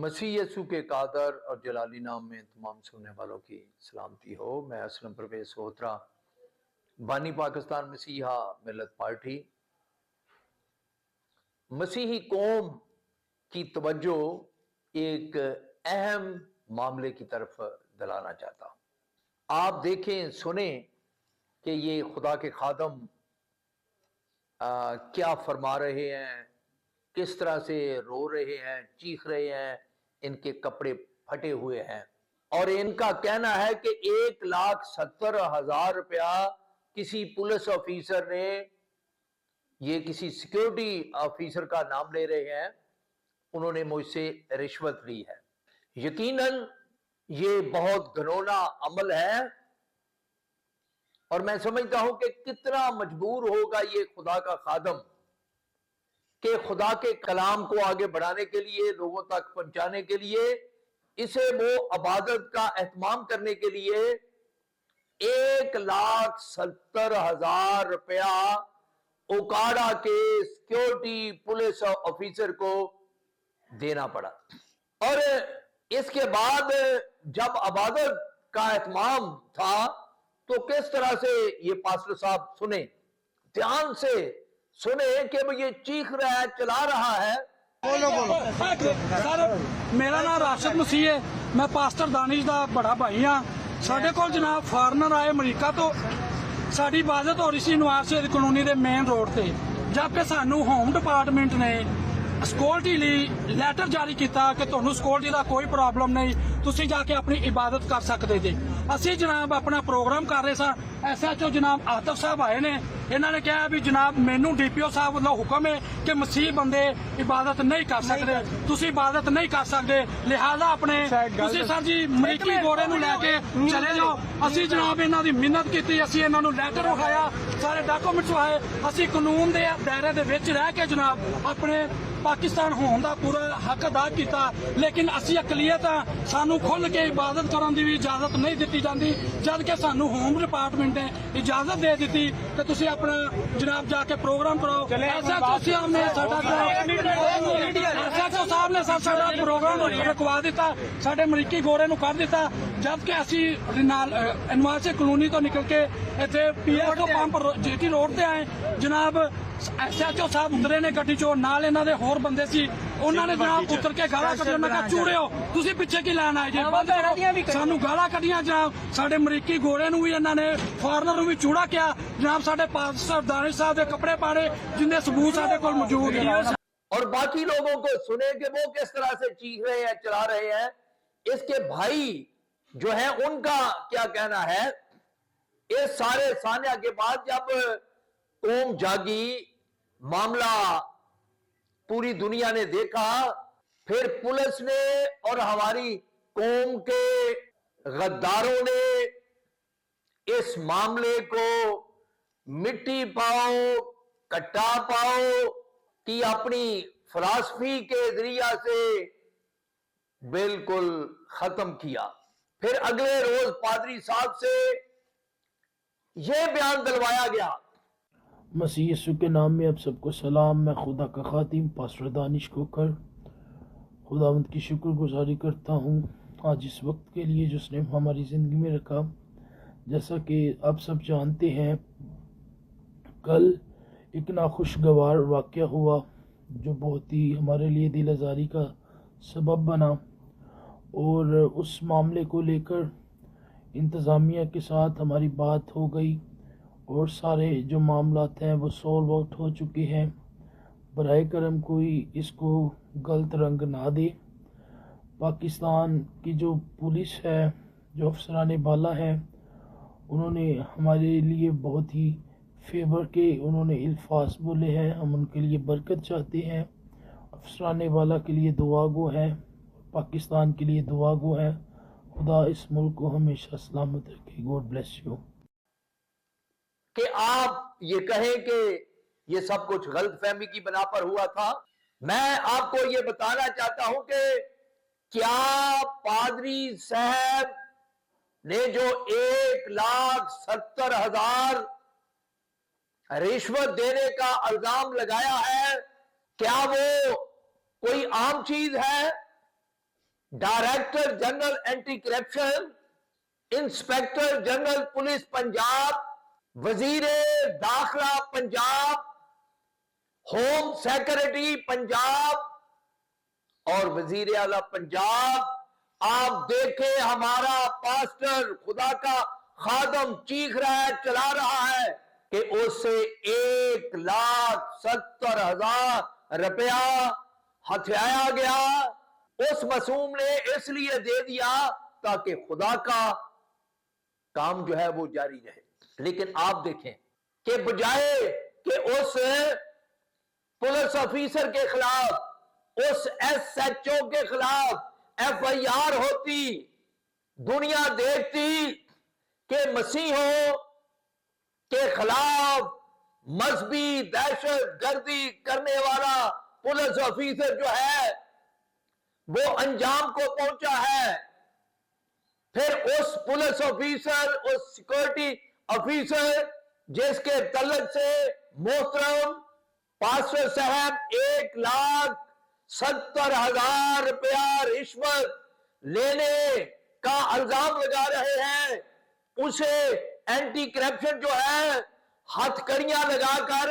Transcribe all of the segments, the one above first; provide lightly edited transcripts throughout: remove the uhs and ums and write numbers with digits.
मसीह यसू के कादर और जलाली नाम में तमाम सुनने वालों की सलामती हो। मैं असलम परवेज सोहत्रा, बानी पाकिस्तान मसीहा मिलत पार्टी, मसीही कौम की तवज्जो एक अहम मामले की तरफ दिलाना चाहता हूं। आप देखें सुने कि ये खुदा के खादम क्या फरमा रहे हैं, किस तरह से रो रहे हैं, चीख रहे हैं, इनके कपड़े फटे हुए हैं और इनका कहना है कि 1,70,000 रुपया किसी पुलिस ऑफिसर ने, ये किसी सिक्योरिटी ऑफिसर का नाम ले रहे हैं, उन्होंने मुझसे रिश्वत ली है। यकीनन ये बहुत घिनौना अमल है और मैं समझता हूं कि कितना मजबूर होगा ये खुदा का खादम कि खुदा के कलाम को आगे बढ़ाने के लिए, लोगों तक पहुंचाने के लिए, इसे वो इबादत का एहतमाम करने के लिए 1,70,000 रुपया ओकाड़ा के सिक्योरिटी पुलिस ऑफिसर को देना पड़ा। और इसके बाद जब इबादत का एहतमाम था तो किस तरह से ये पास्टर साहब सुने, ध्यान से सुने कि वो ये चीख रहा है, चला रहा है। बोलो सर, मेरा नाम राशिद मसीह है, मैं पास्टर दानिश दा बड़ा भाई हाँ। साडे कोल जनाब फॉरनर आए अमरीका तो साडी इबादत हो रही सी यूनिवर्सिटी कॉलोनी दे मेन रोड ते, जबकि सानू होम डिपार्टमेंट ने सिक्योरिटी ਲਈ ਲੈਟਰ ਜਾਰੀ ਕੀਤਾ ਕਿ ਤੁਹਾਨੂੰ ਸਿक्योरिटी ਦਾ ਕੋਈ ਪ੍ਰੋਬਲਮ ਨਹੀਂ, ਤੁਸੀਂ ਜਾ ਕੇ ਆਪਣੀ ਇਬਾਦਤ ਕਰ ਸਕਦੇ ਜੇ। ਅਸੀਂ ਜਨਾਬ ਆਪਣਾ ਪ੍ਰੋਗਰਾਮ ਕਰ ਰਹੇ ਸਾਂ, ਐਸਐਚਓ ਜਨਾਬ ਆਤਫ ਸਾਹਿਬ ਆਏ ਨੇ, ਇਹਨਾਂ ਨੇ ਕਿਹਾ ਵੀ ਜਨਾਬ ਮੈਨੂੰ ਡੀਪੀਓ ਸਾਹਿਬ ਵੱਲੋਂ ਹੁਕਮ ਹੈ ਕਿ ਮਸੀਹ ਬੰਦੇ ਇਬਾਦਤ ਨਹੀਂ ਕਰ ਸਕਦੇ, ਤੁਸੀਂ ਇਬਾਦਤ ਨਹੀਂ ਕਰ ਸਕਦੇ, ਲਿਹਾਜ਼ਾ ਆਪਣੇ ਤੁਸੀਂ ਸਰ ਜੀ ਅਮਰੀਕੀ ਗੋਰੇ ਨੂੰ ਲੈ ਕੇ ਚਲੇ ਜਾਓ। ਅਸੀਂ ਜਨਾਬ ਇਹਨਾਂ ਦੀ ਮਿਹਨਤ ਕੀਤੀ, ਅਸੀਂ ਇਹਨਾਂ ਨੂੰ ਲੈਟਰ ਵਿਖਾਇਆ, ਸਾਰੇ ਡਾਕੂਮੈਂਟਸ ਆਏ, ਅਸੀਂ ਕਾਨੂੰਨ ਦੇ ਦਾਇਰੇ ਦੇ ਵਿੱਚ ਰਹਿ ਕੇ ਜਨਾਬ ਆਪਣੇ पाकिस्तान होने का पूरा हक अदा किया, लेकिन असी अकलीयत सानू खुल के इबादत करने की भी इजाजत नहीं दी जाती, जबकि सानू होम डिपार्टमेंट ने इजाजत दे दी कि तुसी अपना जनाब जाके प्रोग्राम कराओ। एसएचओ साहब ने साडा प्रोग्राम रुकवा दिता, साडे अमरीकी गोरे नूं कर दिता, जबकि असी यूनिवर्सिटी कॉलोनी तो निकल के इत्थे पीएसओ पंप जीटी रोड ते आए। जनाब एसएचओ साहब उतरे ने गड्डी चो, नाल इन्हां दे होर बंदे सी, उन्होंने जनाब उतर के गाला कड्ढियां। मैं कहा चूड़े हो तुसी पिछे की लैन आए जे, सानू गाला कड्ढियां जनाब। साडे अमरीकी गोरे नूं भी इन्हां ने फॉरनर नूं भी चूड़ा किया जनाब। साडे पास्टर दानिश साहब दे कपड़े पाड़े जिन्हें सबूत साडे कोल मौजूद है। और बाकी लोगों को सुने कि वो किस तरह से चीख रहे हैं, चला रहे हैं। इसके भाई जो है उनका क्या कहना है। इस सारे सान्या के बाद जब कौम जागी, मामला पूरी दुनिया ने देखा, फिर पुलिस ने और हमारी कौम के गद्दारों ने इस मामले को मिट्टी पाओ कट्टा पाओ की अपनी फिलासफी के जरिया से बिल्कुल खत्म किया। फिर अगले रोज पादरी साहब से यह बयान दिलवाया गया। मसीह यीशु के नाम में आप सबको सलाम। मैं खुदा का खातिम पास्टर दानिश कोकर खुदावंद की शुक्रगुजारी करता हूँ आज इस वक्त के लिए जो उसने हमारी ज़िंदगी में रखा। जैसा कि आप सब जानते हैं, कल एक नाखुशगवार वाक़या हुआ जो बहुत ही हमारे लिए दिल आज़ारी का सबब बना, और उस मामले को लेकर इंतज़ामिया के साथ हमारी बात हो गई और सारे जो मामलात हैं वो सॉल्व आउट हो चुके हैं। बराए करम कोई इसको गलत रंग ना दे। पाकिस्तान की जो पुलिस है, जो अफसरान बाला है, उन्होंने हमारे लिए बहुत ही फेवर के उन्होंने अल्फाज बोले हैं। हम उनके लिए बरकत चाहते हैं। अफसरान बाला के लिए दुआ गो है, पाकिस्तान के लिए दुआ गो है। खुदा इस मुल्क को हमेशा सलामत रखे। God bless you. कि आप ये कहें कि ये सब कुछ गलत फहमी की बना पर हुआ था। मैं आपको ये बताना चाहता हूं कि क्या पादरी साहब ने जो 1,70,000 रिश्वत देने का इल्जाम लगाया है, क्या वो कोई आम चीज है? Director general anti corruption, inspector general police Punjab, वजीर दाखिला पंजाब, होम सेक्रेटरी पंजाब और वजीर आला पंजाब। आप देखें हमारा पास्टर, खुदा का खादम चीख रहा है, चला रहा है कि उससे 1,70,000 रुपया हथियाया गया। उस मासूम ने इसलिए दे दिया ताकि खुदा का काम जो है वो जारी रहे। लेकिन आप देखें कि बजाय कि उस पुलिस ऑफिसर के खिलाफ, उस SHO के खिलाफ FIR होती, दुनिया देखती कि मसीहों के खिलाफ मजहबी दहशत गर्दी करने वाला पुलिस ऑफिसर जो है वो अंजाम को पहुंचा है, फिर उस पुलिस ऑफिसर, उस सिक्योरिटी ऑफिसर जिसके तल्लक से मोहतरम पास्टर साहब 1,70,000 रुपया रिश्वत लेने का इल्जाम लगा रहे हैं, उसे एंटी करप्शन जो है हथकड़ियां लगाकर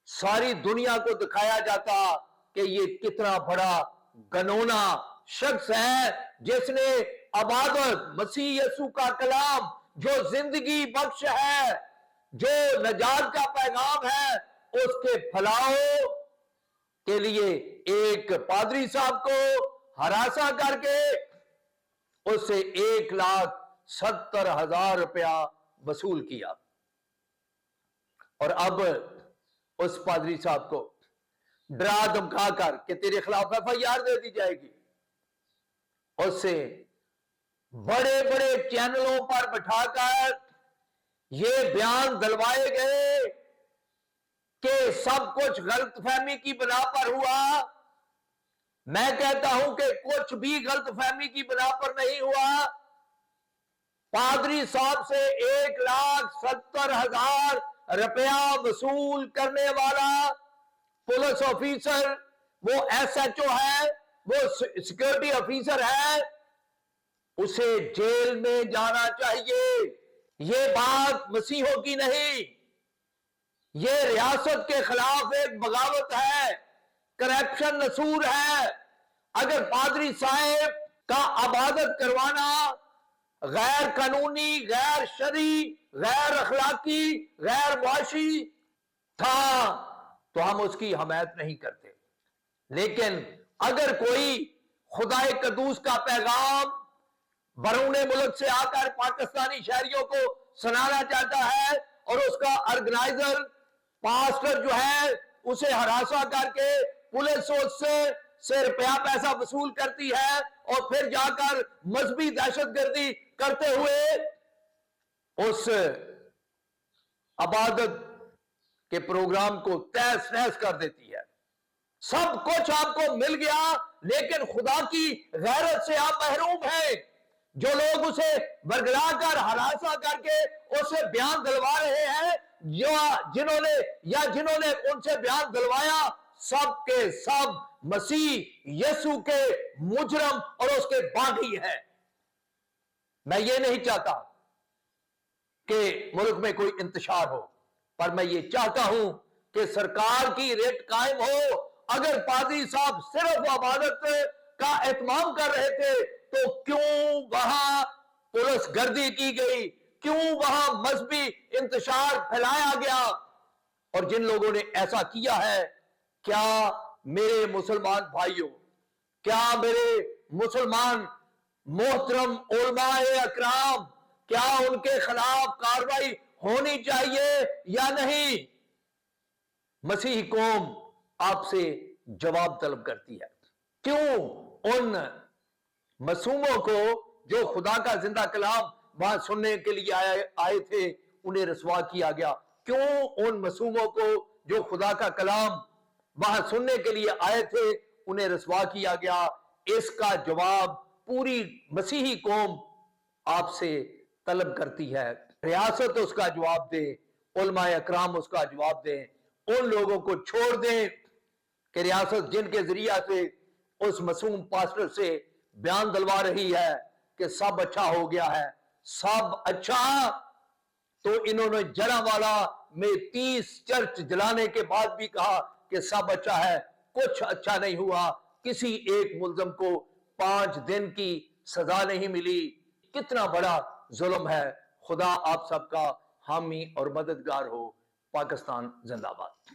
सारी दुनिया को दिखाया जाता कि ये कितना बड़ा गनोना शख्स है जिसने अबादत, मसीह यसू का कलाम जो जिंदगी बख्श है, जो नजात का पैगाम है, उसके फलाह के लिए एक पादरी साहब को हरासा करके उससे 1,70,000 रुपया वसूल किया। और अब उस पादरी साहब को डरा धमका कर कि तेरे खिलाफ FIR दे दी जाएगी, उससे बड़े बड़े चैनलों पर बिठाकर ये बयान दिलवाए गए कि सब कुछ गलतफहमी की बिना पर हुआ। मैं कहता हूं कि कुछ भी गलतफहमी की बिना पर नहीं हुआ। पादरी साहब से 1,70,000 रुपया वसूल करने वाला पुलिस ऑफिसर, वो SHO है, वो सिक्योरिटी ऑफिसर है, उसे जेल में जाना चाहिए। ये बात मसीहों की नहीं, ये रियासत के खिलाफ एक बगावत है, करप्शन नसूर है। अगर पादरी साहब का इबादत करवाना गैर कानूनी, गैर शरी, गैर अखलाकी, गैर मुआशी था तो हम उसकी हमायत नहीं करते। लेकिन अगर कोई खुदाए कदूस का पैगाम बरूने मुल्क से आकर पाकिस्तानी शहरियों को सुनाना चाहता है और उसका ऑर्गेनाइजर पास्टर जो है उसे हरासा करके पुलिस उससे रुपया पैसा वसूल करती है और फिर जाकर मजहबी दहशतगर्दी करते हुए उस इबादत के प्रोग्राम को तहस नहस कर देती है। सब कुछ आपको मिल गया, लेकिन खुदा की गैरत से आप महरूम हैं। जो लोग उसे बरगला कर हरासा करके उससे बयान दिलवा रहे हैं, जिन्होंने उनसे बयान दिलवाया, सब के सब मसीह यीशु के मुजरम और उसके बागी हैं। मैं ये नहीं चाहता कि मुल्क में कोई इंतशार हो, पर मैं ये चाहता हूं कि सरकार की रेट कायम हो। अगर पादरी साहब सिर्फ इबादत का एहतमाम कर रहे थे तो क्यों वहां पुलिस गर्दी की गई, क्यों वहां मजहबी इंतशार फैलाया गया? और जिन लोगों ने ऐसा किया है, क्या मेरे मुसलमान भाइयों, क्या मेरे मुसलमान मोहतरम उलमाए अकराम, क्या उनके खिलाफ कार्रवाई होनी चाहिए या नहीं? मसीही कौम आपसे जवाब तलब करती है। क्यों उन मासूमों को जो खुदा का जिंदा कलाम वहां सुनने के लिए आए थे उन्हें रसवा किया गया? क्यों उन मासूमों को जो खुदा का कलाम वहां सुनने के लिए आए थे उन्हें रसवा किया गया? इसका जवाब पूरी मसीही कौम आपसे तलब करती है। रियासत उसका जवाब दे, उलमाए अकराम उसका जवाब दें। उन लोगों को छोड़ दें कि रियासत जिनके जरिया से उस मासूम पास्टर से बयान दिलवा रही है कि सब अच्छा हो गया है। सब अच्छा, तो इन्होंने जरावाला में 30 चर्च जलाने के बाद भी कहा कि सब अच्छा है। कुछ अच्छा नहीं हुआ। किसी एक मुल्ज़िम को 5 दिन की सजा नहीं मिली। कितना बड़ा जुल्म है। खुदा आप सबका हामी और मददगार हो। पाकिस्तान जिंदाबाद।